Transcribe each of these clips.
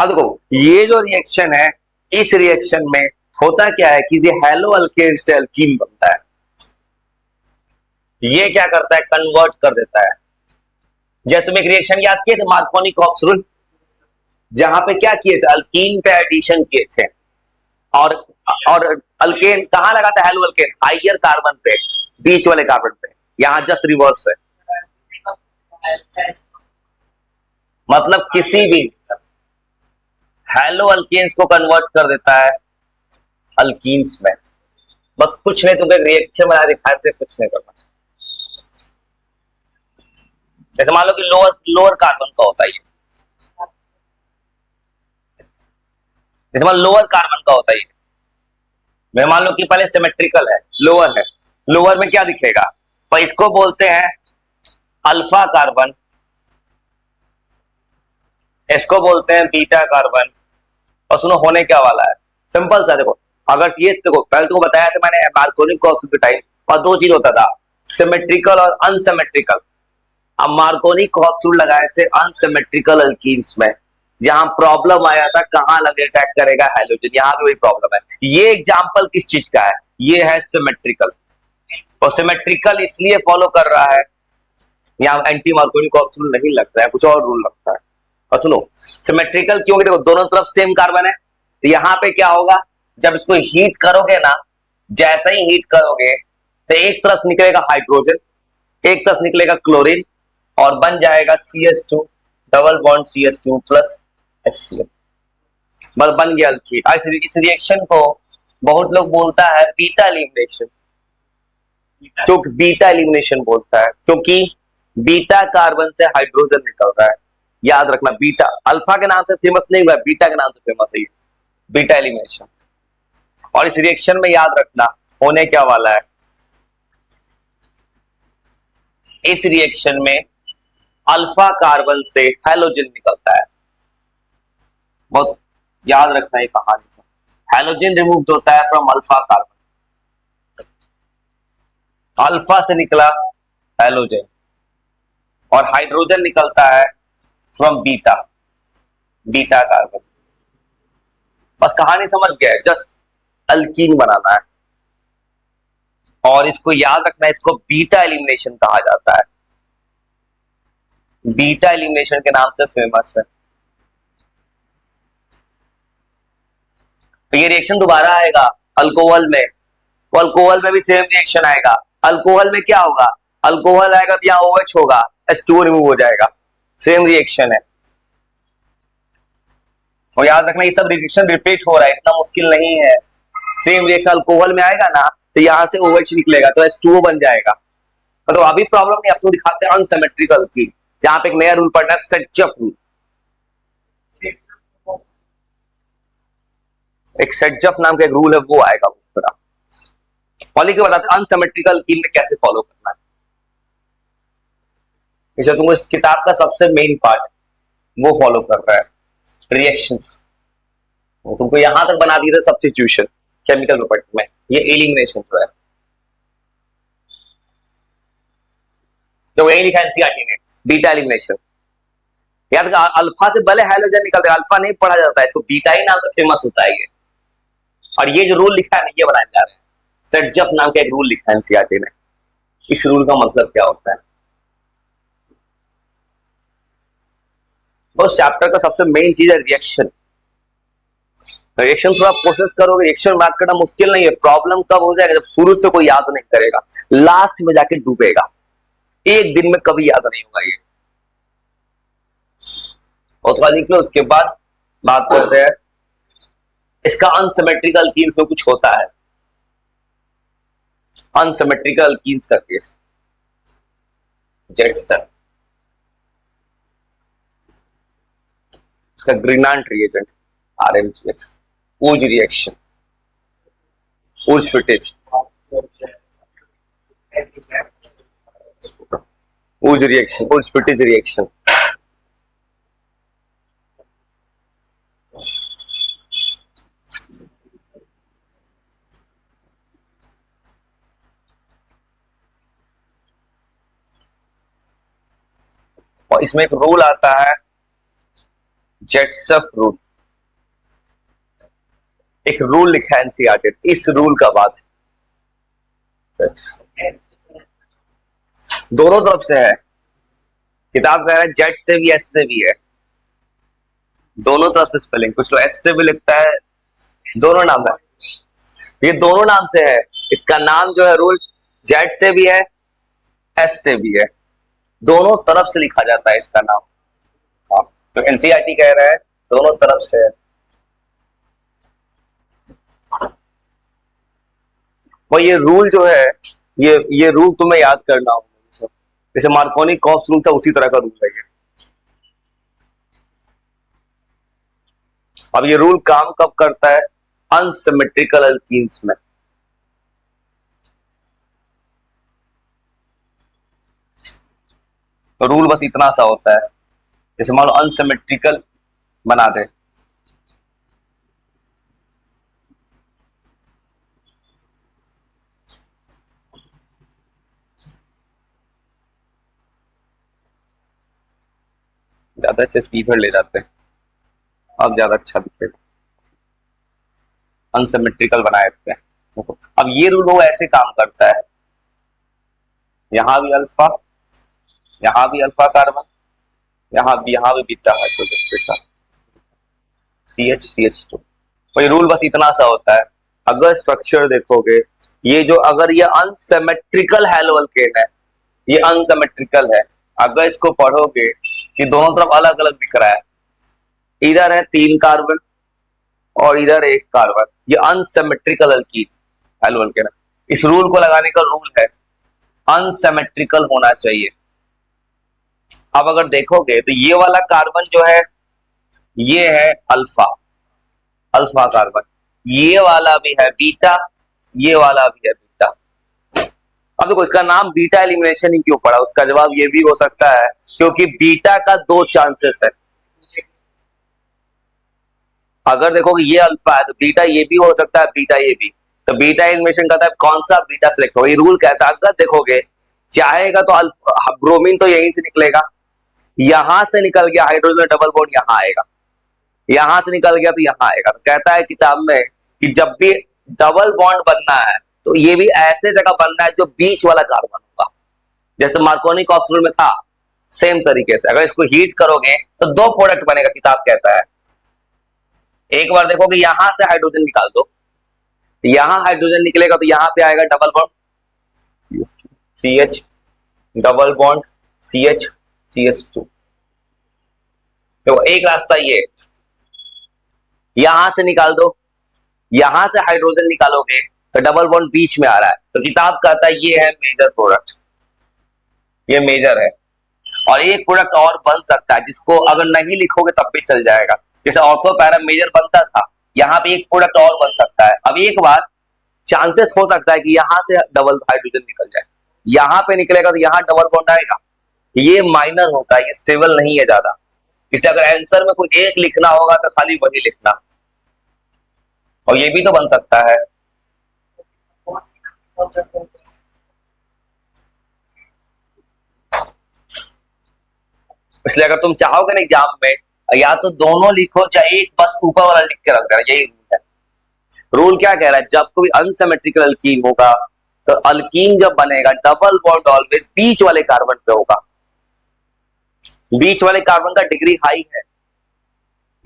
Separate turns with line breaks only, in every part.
अब देखो ये जो रिएक्शन है, इस रिएक्शन में होता क्या है कि ये हैलो अल्केन से अल्कीन बनता है। ये क्या करता है, कन्वर्ट कर देता है। जैसे तुम एक रिएक्शन याद किए थे मार्कोनी-कॉक्स रूल, जहां पे क्या किए थे, अल्कीन पे एडिशन किए थे, और और अल्केन कहां लगा था, हैलो अल्केन हाइयर कार्बन पे, बीच वाले कार्बन पे। यहां जस्ट रिवर्स है, मतलब किसी भी हैलो अल्केन्स को कन्वर्ट कर देता है अल्कीन्स में। बस कुछ नहीं, तुमको एक रिएक्शन बना दिखाए थे, कुछ नहीं करना। जैसे मान लो कि लोअर लोअर कार्बन का होता है ये, जैसे मान लोअर कार्बन का होता है ये। मैं मान लो कि पहले सिमेट्रिकल है, लोअर है, लोअर में क्या दिखेगा, पर इसको बोलते हैं अल्फा कार्बन, इसको बोलते हैं बीटा कार्बन। और सुनो होने क्या वाला है, सिंपल सा देखो, अगर ये देखो पहले तुमको बताया था मैंने मार्कोनी-कॉक्स के टाइम, और दो चीज होता था, सिमेट्रिकल और अनसिमेट्रिकल। अब मार्कोनी-कॉक्स रूल लगाए थे अनसिमेट्रिकल अल्कीन्स में, जहां प्रॉब्लम आया था कहां लगे अटैक करेगा हाइड्रोजन, यहां भी वही प्रॉब्लम है। ये एग्जांपल किस चीज का है, ये है सिमेट्रिकल। और सिमेट्रिकल इसलिए फॉलो कर रहा है, यहाँ एंटी मार्कोनी-कॉक्स रूल नहीं लगता है, कुछ और रूल लगता है। और सुनो सिमेट्रिकल क्योंकि देखो दोनों तरफ सेम कार्बन है, तो यहां पे क्या होगा, जब इसको हीट करोगे ना, जैसे ही हीट करोगे तो एक तरफ निकलेगा हाइड्रोजन, एक तरफ निकलेगा क्लोरीन, और बन जाएगा CH2 double bond CH2 plus HCl, बस बन गया अल्कीन। इस रिएक्शन को बहुत लोग बोलता है बीटा एलिमिनेशन, जो बीटा एलिमिनेशन बोलता है, क्योंकि बीटा कार्बन से हाइड्रोजन निकल रहा है। याद रखना, बीटा अल्फा के नाम से फेमस नहीं हुआ, बीटा के नाम से फेमस है ये बीटा एलिमिनेशन। और इस रिएक्शन में याद रखना होने क्या वाला है, इस रिएक्शन में अल्फा कार्बन से हैलोजन निकलता है। बहुत याद रखना ये कहानी से, हैलोजन रिमूव होता है फ्रॉम अल्फा कार्बन, अल्फा से निकला हैलोजन, और हाइड्रोजन निकलता है फ्रॉम बीटा, बीटा कार्बन। बस कहानी समझ गया, जस्ट अल्कीन बनाना है। और इसको याद रखना, इसको बीटा एलिमिनेशन कहा जाता है, बीटा एलिमिनेशन के नाम से फेमस है। तो ये रिएक्शन दोबारा आएगा अल्कोहल में, तो अल्कोहल में भी सेम रिएक्शन आएगा। अल्कोहल में क्या होगा, अल्कोहल आएगा तो यहाँ OH होगा, H2O रिमूव हो जाएगा, सेम रिएक्शन है। और याद रखना ये सब रिएक्शन रिपीट हो रहा है, इतना मुश्किल नहीं है। सेम रिएक्शन अल्कोहल में आएगा ना, तो यहां से OH निकलेगा तो H2O बन जाएगा। तो अभी प्रॉब्लम नहीं, आपको दिखाते हैं अनसिमेट्रिकल की, जहां पे एक नया रूल पढ़ना है, सेटजफ रूल। एक सेटजफ नाम का एक रूल है, वो आएगा पूरा। और लिख के बताते अनसिमेट्रिकल की में कैसे फॉलो करना है। इसे तुमको इस किताब का सबसे मेन पार्ट वो फॉलो कर रहा है, रिएक्शंस। वो तुमको यहां तक बना दिया था सब्स्टिट्यूशन केमिकल प्रॉपर्टी में, ये एलिमिनेशन जो है, तो वही लिखा एनसीईआरटी ने, बीटा एलिमिनेशन। याद अल्फा से भले हाइड्रोजन निकलते हैं, अल्फा नहीं पढ़ा जाता है, इसको बीटा ही नाम से फेमस होता है ये। और ये जो रूल लिखा है ना, ये बनाने जा रहे हैं, सेटजफ नाम का एक रूल लिखा है एनसीईआरटी ने। इस रूल का मतलब क्या होता है, तो चैप्टर का सबसे मेन चीज है रिएक्शन। रिएक्शन थोड़ा प्रोसेस करोगे, रिएक्शन बात करना मुश्किल नहीं है। प्रॉब्लम कब हो जाएगा, जब शुरू से कोई याद नहीं करेगा, लास्ट में जाके डूबेगा, एक दिन में कभी याद नहीं होगा ये। और थोड़ा लिख लो, उसके बाद बात करते हैं इसका अनसिमेट्रिकल कीन्स में कुछ होता है, अनसिमेट्रिकल कीन्स का केस, जेटसन, इसका Grignard reagent RMGX, Wurtz reaction, Wurtz Fittig, Wurtz reaction, Wurtz Fittig reaction. और इसमें एक रूल आता है जेटसफ रूल, एक रूल लिखा है एनसीईआरटी, इस रूल का बात दोनों तरफ से है। किताब कह रहा है जेड से भी एस से भी है, दोनों तरफ से स्पेलिंग, कुछ लोग एस से भी लिखता है, दोनों नाम है, ये दोनों नाम से है। इसका नाम जो है रूल जेड से भी है एस से भी है, दोनों तरफ से लिखा जाता है इसका नाम। हाँ, तो एनसीईआरटी कह रहा है दोनों तरफ से है। और ये रूल जो है, ये रूल तुम्हें याद करना होगा, जैसे मार्कोनी कॉप्स रूल था उसी तरह का रूल है ये। अब ये रूल काम कब करता है? अनसिमेट्रिकल अल्कीन्स में। तो रूल बस इतना सा होता है, जैसे मान लो अनसिमेट्रिकल बना दे, ज्यादा अच्छे स्पीकर ले जाते हैं, अब ज्यादा अच्छा दिखेगा, अनसिमेट्रिकल बनाए देते हैं। अब ये रूल वो ऐसे काम करता है, यहां भी अल्फा, यहां भी अल्फा कार्बन, यहां भी बीटा हाइड्रोजन, CH2। तो ये रूल बस इतना सा होता है, अगर स्ट्रक्चर देखोगे, ये जो अगर ये अनसिमेट्रिकल हैलोअल्केन है, ये अनसिमेट्रिकल है, अगर इसको पढ़ोगे कि दोनों तरफ अलग अलग दिख रहा है, इधर है 3 कार्बन और इधर 1 कार्बन, ये अनसिमेट्रिकल अल्कीन हैलोअल्केन है। इस रूल को लगाने का रूल है अनसिमेट्रिकल होना चाहिए। अब अगर देखोगे तो ये वाला कार्बन जो है ये है अल्फा, अल्फा कार्बन, ये वाला भी है बीटा, ये वाला भी है बीटा। अब देखो इसका नाम बीटा एलिमिनेशन ही क्यों पड़ा, उसका जवाब ये भी हो सकता है क्योंकि बीटा का 2 चांसेस है। अगर देखोगे ये अल्फा है तो बीटा ये भी हो सकता है, बीटा ये भी, तो बीटा एलिमिनेशन का टाइप कौन सा, बीटा सिलेक्ट होगा। ये रूल कहता है अगर देखोगे चाहेगा तो अल्फा ब्रोमीन तो यहीं से निकलेगा, यहां से निकल गया हाइड्रोजन डबल बॉन्ड यहां आएगा, यहां से निकल गया तो यहां आएगा। तो कहता है किताब में कि जब भी डबल बॉन्ड बनना है तो ये भी ऐसे जगह बनना है जो बीच वाला कार्बन होगा, जैसे मार्कोनी कॉप्स रूल में था, सेम तरीके से अगर इसको हीट करोगे तो 2 प्रोडक्ट बनेगा। किताब कहता है एक बार देखोगे यहां से हाइड्रोजन निकाल दो, यहां हाइड्रोजन निकलेगा तो यहां पे आएगा double bond CH double bond CH CH2। तो एक रास्ता ये, यहां से निकाल दो, यहां से हाइड्रोजन निकालोगे तो डबल बॉन्ड बीच में आ रहा है, तो किताब कहता है ये है मेजर प्रोडक्ट, ये मेजर है। और एक प्रोडक्ट और बन सकता है जिसको अगर नहीं लिखोगे तब भी चल जाएगा, जैसे ऑर्थो पैरा मेजर बनता था, यहां पे एक प्रोडक्ट और बन सकता है। अब एक बार चांसेस हो सकता है कि यहां से डबल हाइड्रोजन निकल जाए, यहां पे निकलेगा तो यहां डबल बॉन्ड आएगा, ये माइनर होता है, ये स्टेबल नहीं है ज्यादा, इसलिए अगर आंसर में कोई एक लिखना होगा तो खाली वही लिखना। और ये भी तो बन सकता है, इसलिए अगर तुम चाहोगे ना एग्जाम में या तो दोनों लिखो या एक बस ऊपर वाला लिख के रख देना, यही रूल है। रूल क्या कह रहा है, जब कोई अनसिमेट्रिकल अल्कीन होगा तो अल्कीन जब बनेगा डबल बॉन्ड ऑलवेज बीच वाले कार्बन पे होगा, बीच वाले कार्बन का डिग्री हाई है,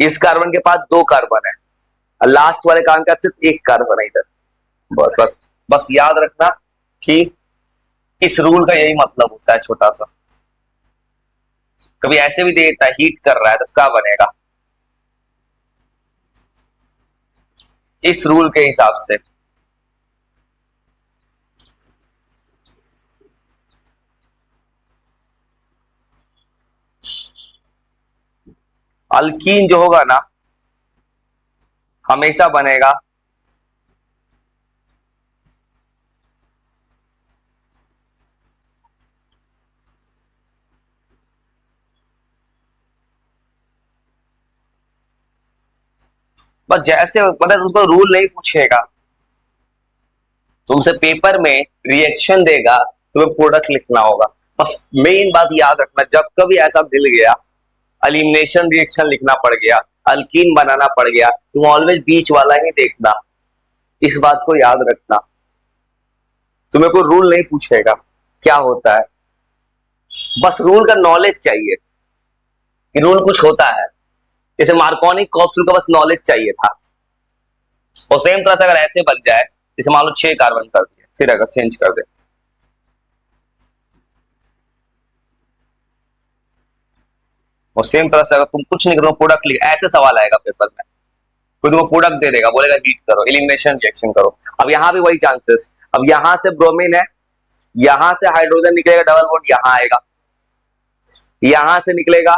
इस कार्बन के पास 2 कार्बन है, लास्ट वाले कार्बन का सिर्फ 1 कार्बन है इधर। बस बस बस याद रखना कि इस रूल का यही मतलब होता है, छोटा सा। कभी ऐसे भी देता है हीट कर रहा है तो क्या बनेगा, इस रूल के हिसाब से। अल्कीन जो होगा ना हमेशा बनेगा बस जैसे, मतलब तुमको रूल नहीं पूछेगा, तुमसे पेपर में रिएक्शन देगा, तुम्हें प्रोडक्ट लिखना होगा। बस मेन बात याद रखना, जब कभी ऐसा मिल गया एलिमिनेशन रिएक्शन लिखना पड़ गया अल्कीन बनाना पड़ गया, तुम ऑलवेज बीच वाला ही देखना, इस बात को याद रखना। तुम्हें कोई रूल नहीं पूछेगा क्या होता है, बस रूल का नॉलेज चाहिए कि रूल कुछ होता है। जैसे मार्कोनी कॉप्सूल का बस नॉलेज चाहिए था। और सेम तरह से अगर ऐसे बन जाए, जैसे मान लो 6 कार्बन कर दिए, फिर अगर चेंज कर दे, और सेम तरह से अगर तुम कुछ नहीं करो, प्रोडक्ट लिख, ऐसे सवाल आएगा पेपर में, कोई तुमको प्रोडक्ट दे देगा, बोलेगा हीट करो, एलिमिनेशन रिएक्शन करो। अब यहाँ भी वही चांसेस, अब यहां से ब्रोमीन है, यहां से हाइड्रोजन निकलेगा, डबल बॉन्ड यहां आएगा, यहां से निकलेगा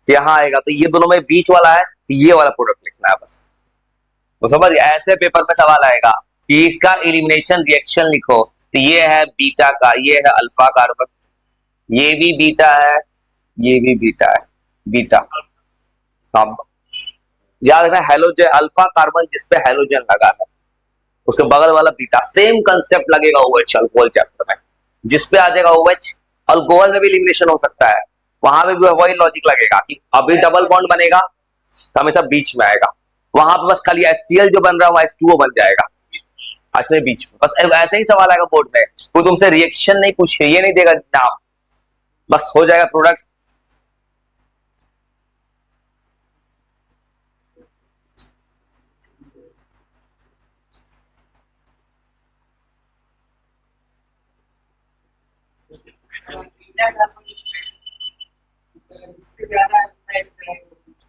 यहां आएगा, तो ये दोनों में बीच वाला है, तो ये वाला प्रोडक्ट लिखना है बस। तो समझ, ऐसे पेपर में सवाल आएगा कि इसका एलिमिनेशन रिएक्शन लिखो, तो ये है बीटा का, ये है अल्फा कार्बन, ये भी बीटा है, ये भी बीटा है, बीटा। हाँ, याद रखना हेलोजन, अल्फा कार्बन जिसपे हेलोजन लगा है उसके बगल वाला बीटा। सेम कंसेप्ट लगेगा OH अल्कोहल चैप्टर में, जिसपे आ जाएगा OH, अल्कोहल में भी एलिमिनेशन हो सकता है, वहां पे भी वही लॉजिक लगेगा कि अभी डबल बॉन्ड बनेगा तो हमेशा बीच में आएगा, वहां पे बस खाली HCl जो बन रहा है वहां H2O बन जाएगा, इसमें बीच में। बस ऐसे ही सवाल आएगा बोर्ड में, कोई तुमसे रिएक्शन नहीं पूछे, ये नहीं देगा नाम, बस हो जाएगा प्रोडक्ट।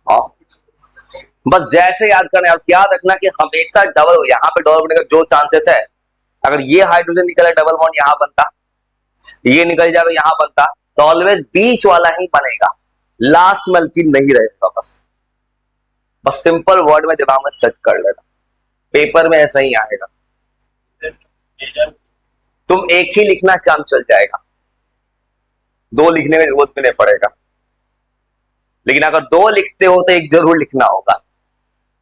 हाँ, बस जैसे याद करना है, याद रखना कि हमेशा डबल, यहाँ पे डबल बनने का जो चांसेस है, अगर ये हाइड्रोजन निकले डबल बॉन्ड यहां बनता, ये निकल जाए तो यहां बनता, तो ऑलवेज बीच वाला ही बनेगा, लास्ट में अल्कीन नहीं रहेगा। बस बस सिंपल वर्ड में दिमाग में सेट कर लेना, पेपर में ऐसा ही आएगा, तुम एक ही लिखना काम चल जाएगा, दो लिखने में जरूरत भी नहीं पड़ेगा। लेकिन अगर दो लिखते हो तो एक जरूर लिखना होगा,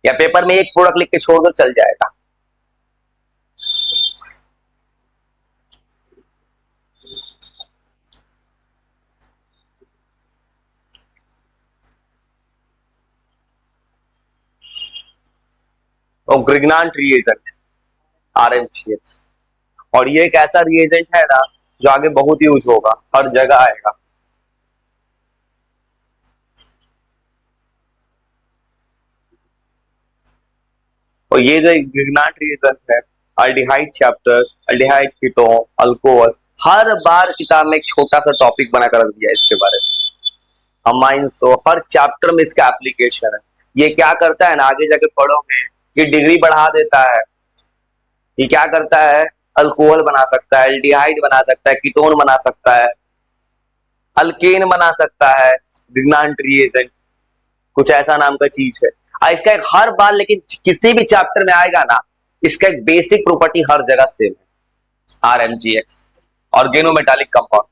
या पेपर में एक प्रोडक्ट लिख के छोड़ दो चल जाएगा। और ग्रिग्नांट रिएजेंट RMCX, और ये एक ऐसा रिएजेंट है ना जो आगे बहुत यूज होगा, हर जगह आएगा। और ये जो ग्रिग्नांट रिएजेंट है, aldehyde chapter, aldehyde, ketone, alcohol, हर बार किताब में एक छोटा सा टॉपिक बनाकर रख दिया इसके बारे में, अमाइंस, हर चैप्टर में इसका एप्लीकेशन है। ये क्या करता है ना, आगे जाके पढ़ोगे, ये डिग्री बढ़ा देता है। ये क्या करता है, अल्कोहल बना सकता है, एल्डिहाइड बना सकता है, कीटोन बना सकता है, अल्केन बना सकता है, ग्रिग्नांट रिएजेंट, कुछ ऐसा नाम का चीज है। इसका एक हर बार, लेकिन किसी भी चैप्टर में आएगा ना, इसका एक बेसिक प्रॉपर्टी हर जगह सेम है, RMGX, ऑर्गेनोमेटालिक कंपाउंड।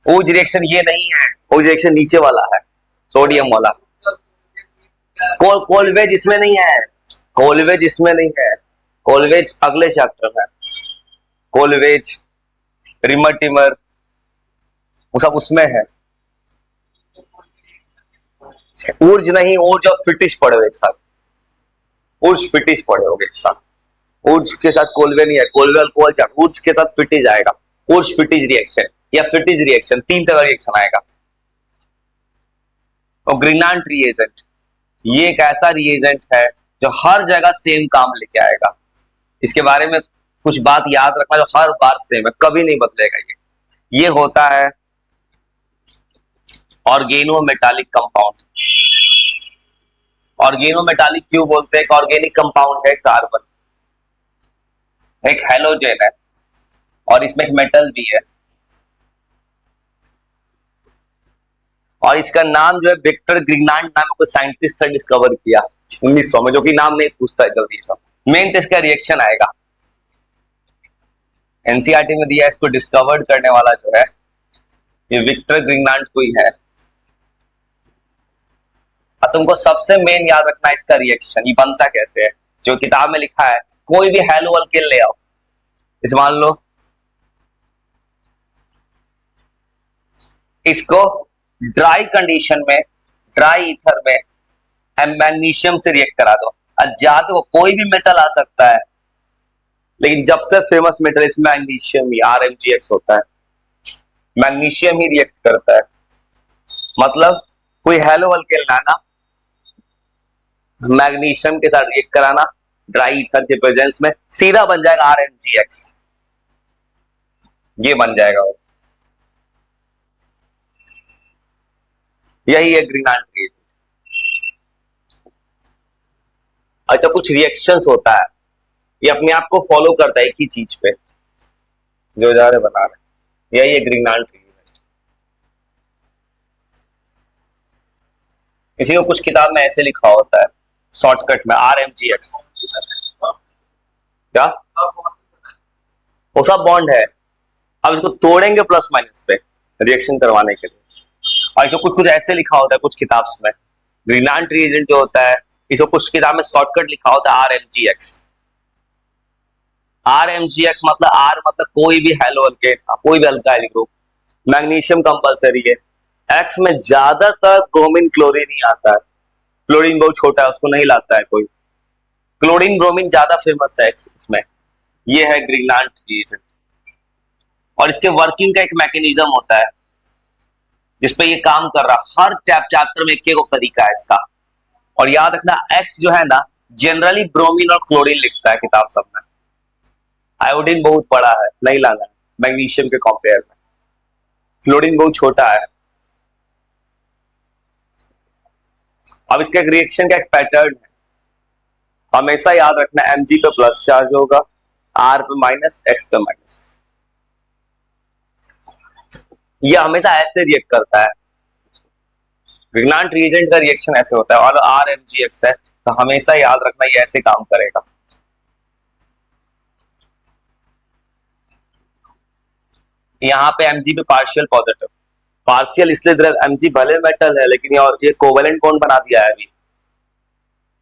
ओज रिएक्शन ये नहीं है, ओज रिएक्शन नीचे वाला है, सोडियम वाला। कोलवेज इसमें नहीं है, कोलवेज इसमें नहीं है, कोलवेज अगले चैप्टर में, कोलवेज, रिमर वो सब उसमें है। ऊर्ज नहीं, ऊर्ज और फिटिश पड़े हो एक साथ, ऊर्ज फिटिश पड़े हो एक साथ, ऊर्ज के साथ कोलवे नहीं है, कोलवे अल्कोहल चैप्टर, ऊर्ज के साथ फिटिज आएगा, ऊर्ज फिटिज रिएक्शन या फिटिज रिएक्शन, तीन तरह रिएक्शन आएगा। और ग्रिग्नांट रिएजेंट, ये एक ऐसा रिएजेंट है जो हर जगह सेम काम लेके आएगा। इसके बारे में कुछ बात याद रखना, जो हर बार सेम है, कभी नहीं बदलेगा। ये होता है ऑर्गेनोमेटालिक कंपाउंड। ऑर्गेनोमेटालिक क्यों बोलते हैं? ऑर्गेनिक कंपाउंड है, कार्बन, एक हेलोजन है और इसमें एक मेटल भी है, और इसका नाम जो है विक्टर ग्रिग्नांट नाम को साइंटिस्ट ने डिस्कवर किया 1900 में, जो कि नाम नहीं पूछता है जल्दी सब। मेन तो इसका रिएक्शन आएगा, एनसीईआरटी में दिया, इसको डिस्कवर करने वाला जो है ये विक्टर ग्रिग्नांट कोई है। तुमको सबसे मेन याद रखना है इसका रिएक्शन, ये बनता कैसे है, जो किताब में लिखा है। कोई भी हेलो अल्केन ले आओ, इस मान लो इसको ड्राई कंडीशन में, ड्राई ईथर में मैग्नीशियम से रिएक्ट करा दो। अब जाते को कोई भी मेटल आ सकता है, लेकिन जब से फेमस मेटल इसमें मैग्नीशियम ही RMgX होता है, मैग्नीशियम ही रिएक्ट करता है। मतलब कोई हेलो अल्केन लाना, मैग्नीशियम के साथ रिएक्ट कराना ड्राई ईथर के प्रेजेंस में, सीधा बन जाएगा RMgX, ये बन जाएगा। यही है ग्रीनलैंड रिएजेंट। अच्छा, कुछ रिएक्शंस होता है, ये अपने आप को फॉलो करता है एक ही चीज पे जो जा रहे बना रहे, यही है ग्रीनलैंड रिएजेंट। किसी को कुछ किताब में ऐसे लिखा होता है शॉर्टकट में RMgX, क्या वो सब बॉन्ड है। अब इसको तोड़ेंगे प्लस माइनस पे रिएक्शन करवाने के लिए, और इसको कुछ कुछ ऐसे लिखा होता है कुछ किताब में। ग्रीनलैंड रिएजेंट जो होता है, इसको कुछ किताब में शॉर्टकट लिखा होता है RMgX। RMgX मतलब R मतलब कोई भी हेलो अल्केन, कोई भी अल्काइल ग्रुप, मैग्नीशियम कंपलसरी है। X में ज्यादातर ब्रोमीन क्लोरीन ही आता है, क्लोरीन बहुत छोटा है उसको नहीं लाता है कोई, क्लोरीन ब्रोमीन ज्यादा फेमस है इसमें। ये है ग्रीनलैंड रिएजेंट, और इसके वर्किंग का एक मैकेनिज्म होता है जिसपे ये काम कर रहा। हर चैप्टर में एक तरीका है इसका। और याद रखना X जो है ना, जनरली ब्रोमीन और क्लोरीन लिखता है किताब सब में, आयोडीन बहुत बड़ा है नहीं लाना है मैग्नीशियम के कंपेयर में, क्लोरीन बहुत छोटा है। अब इसके रिएक्शन का एक पैटर्न है, हमेशा याद रखना Mg पे प्लस चार्ज होगा, R पे माइनस, X पे माइनस, ये हमेशा ऐसे रिएक्ट करता है। ग्रीनलैंड रिएजेंट का रिएक्शन ऐसे होता है, और RMgX है तो हमेशा याद रखना ये ऐसे काम करेगा। यहाँ पे Mg पे पार्शियल पॉजिटिव, पार्शियल इसलिए Mg भले मेटल है लेकिन ये कोवेलेंट बॉन्ड बना दिया है अभी।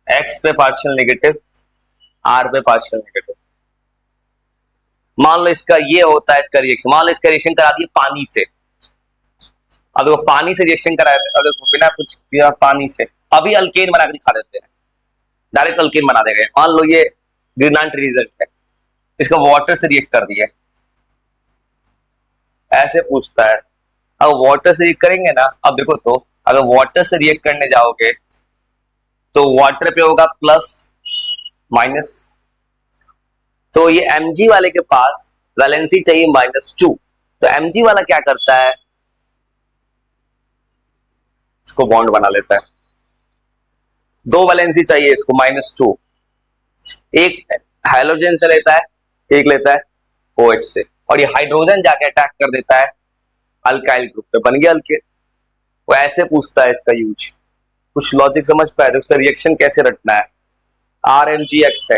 X पे पार्शियल नेगेटिव, R पे पार्शियल नेगेटिव। मान लो इसका ये होता है इसका रिएक्शन, मान लो इसका रिएक्शन करा दिए पानी से। अब देखो पानी से रिएक्शन कराया, अगर बिना कुछ किया पानी से, अभी अल्केन बना के दिखा देते हैं, डायरेक्ट अल्केन बना देंगे। मान लो ये ग्रीनलैंड रिएजेंट है, इसका वाटर से रिएक्ट कर दिया, ऐसे पूछता है। अब वाटर से रिएक्ट करेंगे ना, अब देखो तो अगर वाटर से रिएक्ट करने जाओगे तो वाटर पे होगा प्लस माइनस, तो ये Mg वाले के पास वैलेंसी चाहिए -2, तो Mg वाला क्या करता है, इसको बॉन्ड बना लेता है। दो वैलेंसी चाहिए इसको -2, एक हाइड्रोजन से लेता है, एक लेता है OH से, और ये हाइड्रोजन जाके अटैक कर देता है अल्काइल ग्रुप पे, बन गया अल्केन। वो ऐसे पूछता है इसका यूज, कुछ लॉजिक समझ पाए तो उसका रिएक्शन कैसे रटना है। RMgX है,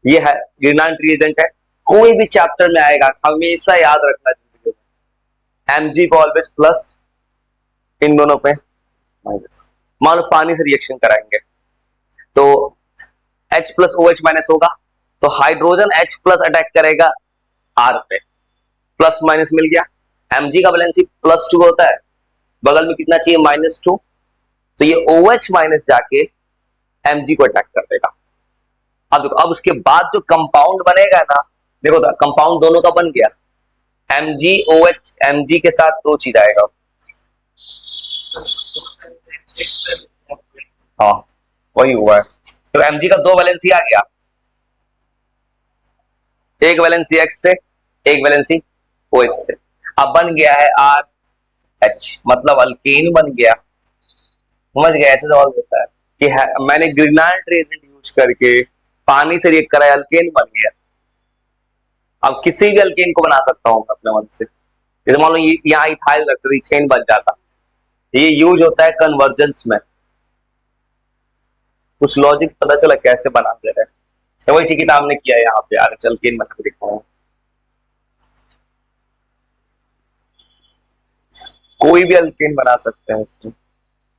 ये है ग्रीनलैंड रिएजेंट है, कोई भी चैप्टर में आएगा हमेशा याद रखना चाहिए Mg पे ऑलवेज प्लस, इन दोनों पे माइनस। मान लो पानी से रिएक्शन कराएंगे तो H प्लस OH माइनस होगा, तो हाइड्रोजन H प्लस अटैक करेगा R पे, प्लस माइनस मिल गया। Mg का वैलेंसी +2 होता है, बगल में कितना चाहिए -2, तो ये OH माइनस जाके Mg को अटैक कर देगा। अब देखो, अब उसके बाद जो कंपाउंड बनेगा ना, देखो कंपाउंड दोनों का बन गया, MgOH, Mg के साथ दो चीज आएगा, हाँ वही हुआ है। तो Mg का दो वैलेंसी आ गया, एक वैलेंसी X से, एक वैलेंसी OH से, अब बन गया है RH, मतलब अल्केन बन गया। समझ गया, ऐसे सवाल होता है कि मैंने ग्रीनलैंड रिएजेंट यूज करके पानी से रिएक्ट करा, अल्केन बन गया। अब किसी भी अल्केन को बना सकता हूं अपने मन से, जैसे मान लो यहाँ इथाइल रखते थे, इथेन बन जाता। ये यूज होता है कन्वर्जेंस में, कुछ लॉजिक पता चला कैसे बनाते हैं, तो वही किताब ने किया यहाँ पे, आगे चल के बना के दिखाऊं। कोई भी अल्केन बना सकते हैं इसमें,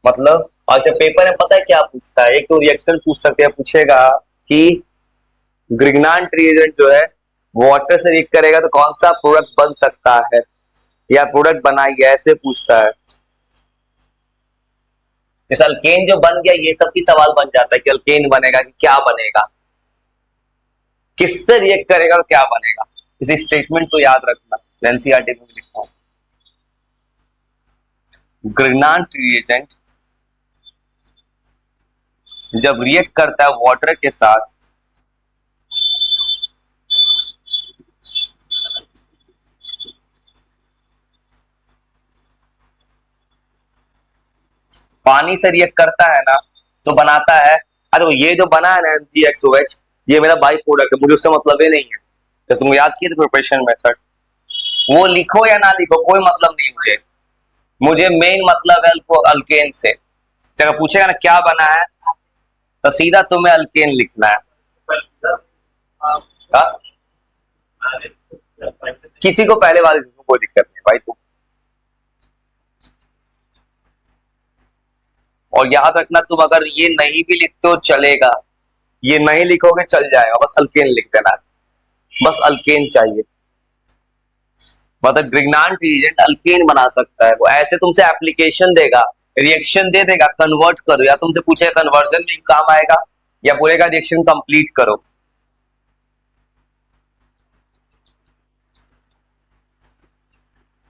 मतलब ऐसे पेपर में पता है क्या पूछता है, एक तो रिएक्शन पूछ सकते हैं, पूछेगा कि ग्रीनलैंड रिएजेंट जो है वाटर से रिएक्ट करेगा तो कौन सा प्रोडक्ट बन सकता है, या प्रोडक्ट बनाइए, ऐसे पूछता है। इस अल्केन जो बन गया, ये सब भी सवाल बन जाता है कि अल्केन बनेगा कि क्या बनेगा, किससे रिएक्ट करेगा तो क्या बनेगा। इसी स्टेटमेंट को याद रखना, एनसीईआरटी में भी लिखा हूं। ग्रिग्नार्ड रिएजेंट जब रिएक्ट करता है वाटर के साथ, पानी से रिएक्ट करता है ना, तो बनाता है, अरे ये जो बना है ना MgXOH, ये मेरा बाई प्रोडक्ट है, मुझे उससे मतलब ही नहीं है। तो तुम याद किए थे प्रिपरेशन मेथड, वो लिखो या ना लिखो कोई मतलब नहीं मुझे, मुझे मेन मतलब है अल्केन से। जब पूछेगा ना क्या बना है, तो सीधा तुम्हें अल्केन लिखना है। किसी को पहले वाले से कोई दिक्कत नहीं भाई तुम। और याद रखना, तुम अगर ये नहीं भी लिखते हो चलेगा, ये नहीं लिखोगे चल जाएगा, बस अल्केन लिख देना, बस अल्केन चाहिए। मतलब ग्रिग्नार्ड रिएजेंट अल्केन बना सकता है, वो ऐसे तुमसे एप्लीकेशन देगा, रिएक्शन दे देगा, कन्वर्ट करो, या तुमसे पूछेगा कन्वर्जन में काम आएगा, या बोलेगा रिएक्शन कंप्लीट करो।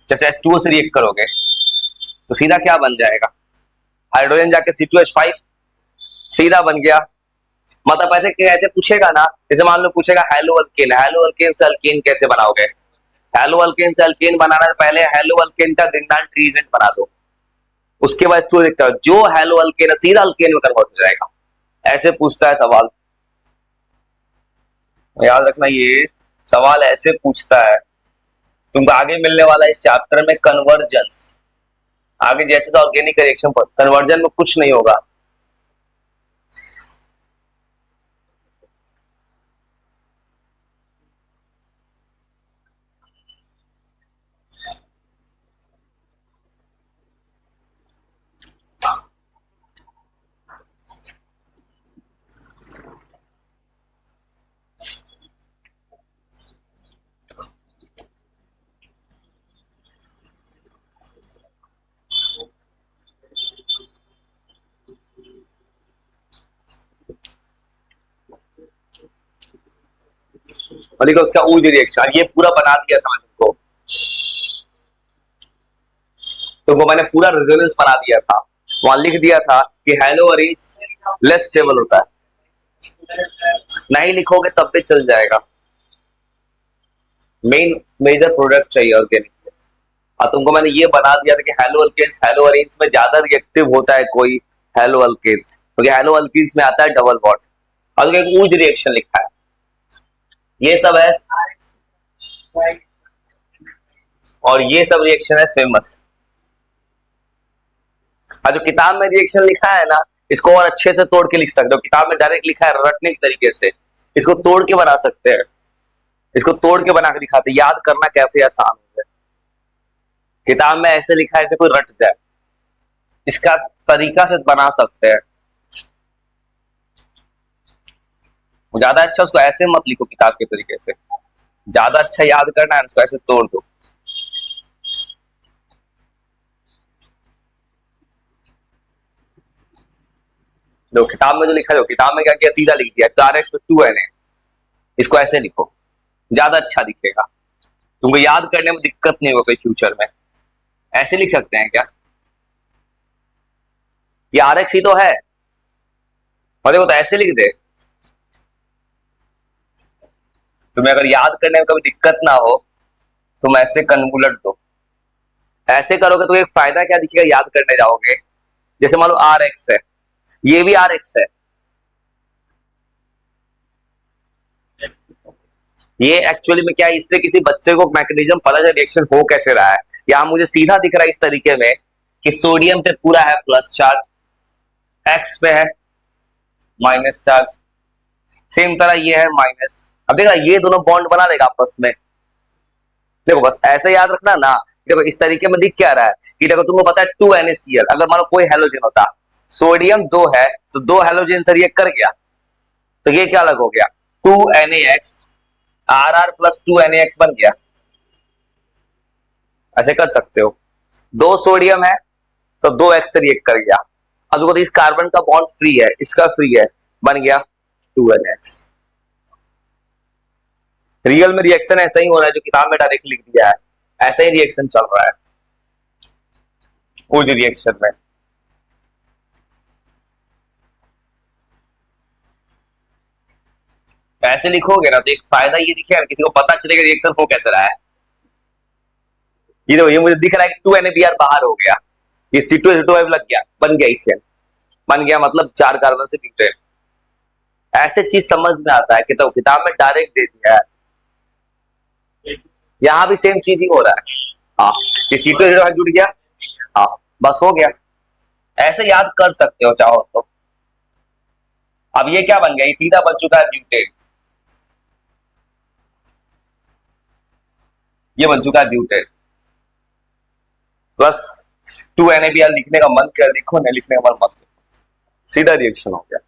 जैसे H2O से रिएक्ट करोगे तो सीधा क्या बन जाएगा, हाइड्रोजन जाके C2H5 सीधा बन गया। मतलब ऐसे ऐसे पूछेगा ना, जैसे मान लो पूछेगा हेलो अल्केन, हेलो अल्केन से अल्केन कैसे बनाओगे, हेलो अल्केन से अल्केन बनाना है, पहले हेलो अल्केन का ग्रिग्नार्ड रिएजेंट बना दो, उसके बाद स्टोर लिखता जो हेलो अल्केन सीधा अल्केन में कन्वर्ट हो जाएगा। ऐसे पूछता है सवाल, याद रखना ये सवाल ऐसे पूछता है। तुमको आगे मिलने वाला इस चैप्टर में कन्वर्जेंस, आगे जैसे तो ऑर्गेनिक रिएक्शन पर, कन्वर्जन में कुछ नहीं होगा। और उसका ऊर्ज रिएक्शन ये पूरा बना दिया था मैं तुमको, मैंने पूरा रेजोनेंस बना दिया था, वहां लिख दिया था कि हेलो अरेंज लेस स्टेबल होता है, नहीं लिखोगे तब भी चल जाएगा। मेन मेजर प्रोडक्ट चाहिए ऑर्गेनिक। और तुमको मैंने ये बना दिया था कि हेलो अल्केन्स हेलो अरेंज में ज्यादा रिएक्टिव होता है कोई हेलो अल्केन्स, क्योंकि हेलो अल्कीन्स में आता है डबल बॉन्ड, और एक ऊर्ज रिएक्शन लिखा है, ये सब है, और ये सब रिएक्शन है फेमस। और जो किताब में रिएक्शन लिखा है ना, इसको और अच्छे से तोड़ के लिख सकते हो, किताब में डायरेक्ट लिखा है रटने के तरीके से, इसको तोड़ के बना सकते हैं, इसको तोड़ के बना के दिखाते, याद करना कैसे आसान है। किताब में ऐसे लिखा है ऐसे कोई रट जाए, इसका तरीका से बना सकते हैं। ज्यादा अच्छा उसको ऐसे मत लिखो किताब के तरीके से, ज्यादा अच्छा याद करना है उसको ऐसे तोड़ दो। जो किताब में जो लिखा है, किताब में क्या किया सीधा लिख दिया RX2Na, इसको ऐसे लिखो ज्यादा अच्छा दिखेगा, तुमको याद करने में दिक्कत नहीं होगा फ्यूचर में। ऐसे लिख सकते हैं क्या, ये RX ही तो है, और देखो तो ऐसे लिख दे, तुम्हें अगर याद करने में कभी दिक्कत ना हो तुम ऐसे कन्वुलट दो, ऐसे करोगे तो एक फायदा क्या दिखेगा, याद करने जाओगे, जैसे मान लो RX है, ये भी RX है, ये एक्चुअली में क्या है, इससे किसी बच्चे को मैकेनिज्म पता चले रिएक्शन हो कैसे रहा है। यहां मुझे सीधा दिख रहा है इस तरीके में कि सोडियम पे पूरा है प्लस चार्ज, एक्स पे है माइनस चार्ज, सेम तरह ये है माइनस। अब देखा ये दोनों बॉन्ड बना देगा आपस में, देखो बस ऐसे याद रखना ना। देखो इस तरीके में दिख क्या रहा है कि देखो तुमको पता है 2NaCl, अगर मानो कोई हेलोजन होता, सोडियम 2 है तो 2 हेलोजन से रिएक्ट कर गया, तो ये क्या अलग हो गया 2NaX, RR प्लस 2NaX बन गया। ऐसे कर सकते हो, 2 सोडियम है तो 2 X से रिएक्ट कर गया, अब देखो इस कार्बन का बॉन्ड फ्री है, इसका फ्री है, बन गया 2NH। रियल में रिएक्शन ऐसा ही हो रहा है जो किताब में डायरेक्ट लिख दिया है, ऐसा ही रिएक्शन चल रहा है उस रिएक्शन में। ऐसे लिखोगे ना तो एक फायदा ये दिखेगा, किसी को पता चलेगा रिएक्शन हो कैसे रहा है। ये देखो, ये मुझे दिख रहा है कि 2NaBr बाहर हो गया, ये C2H5 लग गया, बन गया इथेन, बन गया मतलब 4 कार्बन से ब्यूटेन। ऐसे चीज समझ में आता है कि तो किताब में डायरेक्ट दे दिया है, यहां भी सेम चीज ही हो रहा है। हाँ, ये C2H5 जुड़ गया, हाँ बस हो गया। ऐसे याद कर सकते हो चाहो तो। अब ये क्या बन गया, ये सीधा बन चुका है ब्यूटेन, ये बन चुका है ब्यूटेन। बस 2NaBr लिखने का मन कर लिखो, नहीं लिखने का मन मत लिखो, सीधा रिएक्शन हो गया।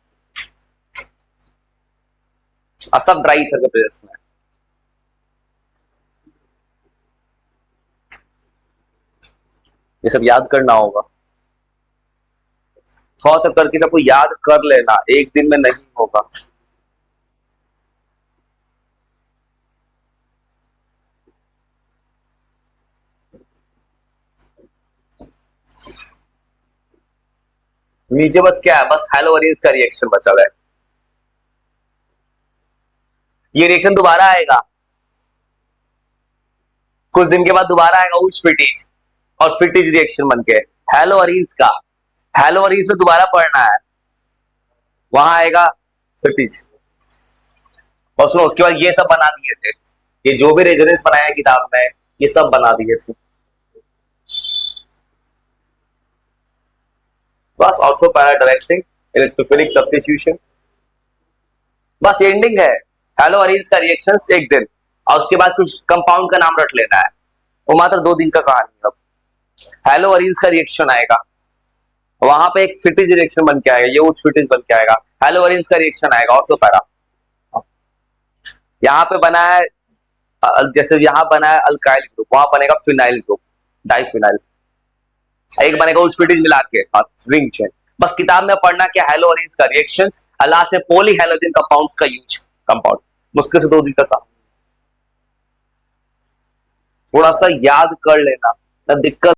सब ड्राई ईथर के प्रेजेंस में। ये सब याद करना होगा, थोड़ा सा करके सबको याद कर लेना, एक दिन में नहीं होगा। नीचे बस क्या है, बस हेलोवेरिन्स का रिएक्शन बचा है। ये रिएक्शन दोबारा आएगा, कुछ दिन के बाद दोबारा आएगा उच फिटिज, और फिटिज रिएक्शन बनके हेलोवेरिन्स का, हेलोवेरिन्स में दोबारा पढ़ना है, वहां आएगा फिटिज। और सुनो, उसके बाद ये सब बना दिए थे, ये जो भी रेजोनेंस बनाया है किताब में, ये सब बना दिए थे। बस ortho para directing, electrophilic substitution, बस एंडिंग है। हेलोवेरिन्स का रिएक्शंस एक दिन, और उसके बाद कुछ कंपाउंड का नाम रट लेना है, वो मात्र 2 दिन का कहानी है। अब हेलोवेरिन्स का रिएक्शन आएगा, वहां पे एक फिटिज रिएक्शन बन के आएगा, ये उच फिटिज बन के आएगा, हेलोवेरिन्स का रिएक्शन आएगा ऑर्थो पैरा। यहाँ पे बना है, जैसे यहाँ बना है अल्काइल ग्रुप, वहां बनेगा फिनाइल ग्रुप, डाइफिनाइल, एक बनेगा उस फिटिज मिला के रिंग चेन। बस किताब में पढ़ना क्या, हेलोवेरिन्स का रिएक्शंस, और लास्ट में पॉली हेलोजन कंपाउंड्स का यूज, कंपाउंड मुश्किल से 2 दिन का था। थोड़ा सा याद कर लेना, ना दिक्कत